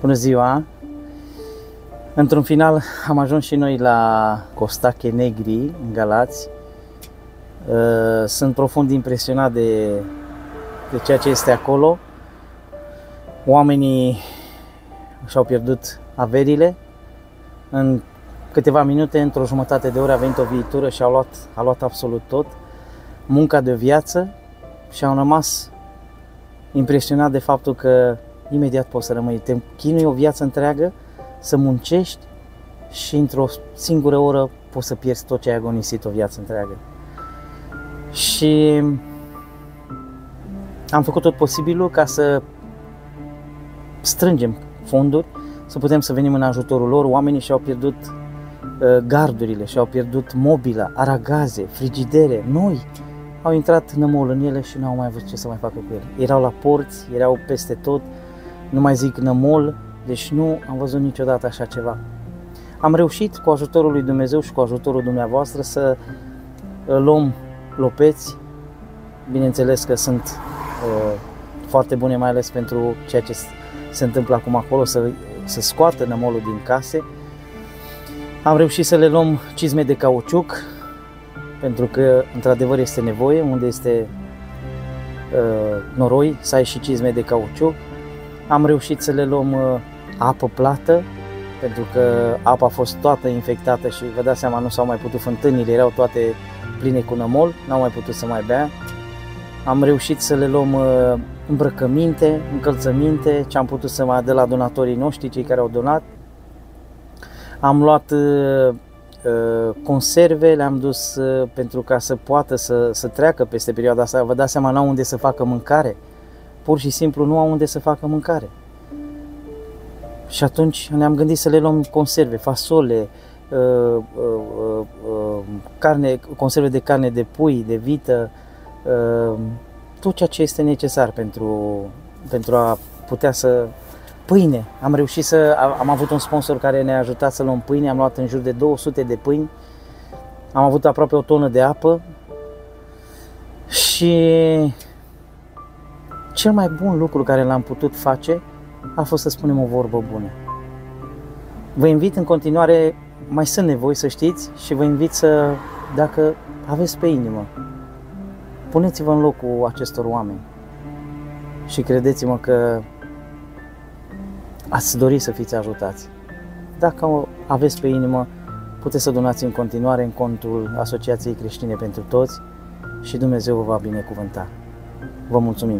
Bună ziua! Într-un final am ajuns și noi la Costache Negri, în Galați. Sunt profund impresionat de ceea ce este acolo. Oamenii și-au pierdut averile. În câteva minute, într-o jumătate de oră, a venit o viitură și a luat absolut tot. Munca de viață, și am rămas impresionat de faptul că imediat poți să rămâi. Te chinui o viață întreagă să muncești și într-o singură oră poți să pierzi tot ce ai agonisit o viață întreagă. Și am făcut tot posibilul ca să strângem fonduri, să putem să venim în ajutorul lor. Oamenii și-au pierdut gardurile, și-au pierdut mobila, aragaze, frigidere, noi. Au intrat nămol în ele și nu au mai avut ce să mai facă cu ele. Erau la porți, erau peste tot, nu mai zic nămol, deci nu am văzut niciodată așa ceva. Am reușit cu ajutorul lui Dumnezeu și cu ajutorul dumneavoastră să luăm lopeți. Bineînțeles că sunt foarte bune, mai ales pentru ceea ce se întâmplă acum acolo, să scoată nămolul din case. Am reușit să le luăm cizme de cauciuc, pentru că într-adevăr este nevoie, unde este noroi, să ai și cizme de cauciuc. Am reușit să le luăm apă plată, pentru că apa a fost toată infectată și vă dați seama, nu s-au mai putut, fântânile erau toate pline cu nămol, n-au mai putut să mai bea. Am reușit să le luăm îmbrăcăminte, încălțăminte, ce am putut să mai de la donatorii noștri, cei care au donat. Am luat conserve, le-am dus pentru ca să poată să treacă peste perioada asta. Vă dați seama, n-au unde să facă mâncare. Pur și simplu nu au unde să facă mâncare. Și atunci ne-am gândit să le luăm conserve, fasole, conserve de carne de pui, de vită, tot ceea ce este necesar pentru a putea să... Pâine. Am reușit am avut un sponsor care ne-a ajutat să luăm pâine, am luat în jur de 200 de pâini, am avut aproape o tonă de apă și cel mai bun lucru care l-am putut face a fost să spunem o vorbă bună. Vă invit în continuare, mai sunt nevoi, să știți, și vă invit să, dacă aveți pe inimă, puneți-vă în locul acestor oameni și credeți-mă că ați dori să fiți ajutați. Dacă aveți pe inimă, puteți să donați în continuare în contul Asociației Creștine pentru Toți și Dumnezeu vă va binecuvânta. Vă mulțumim!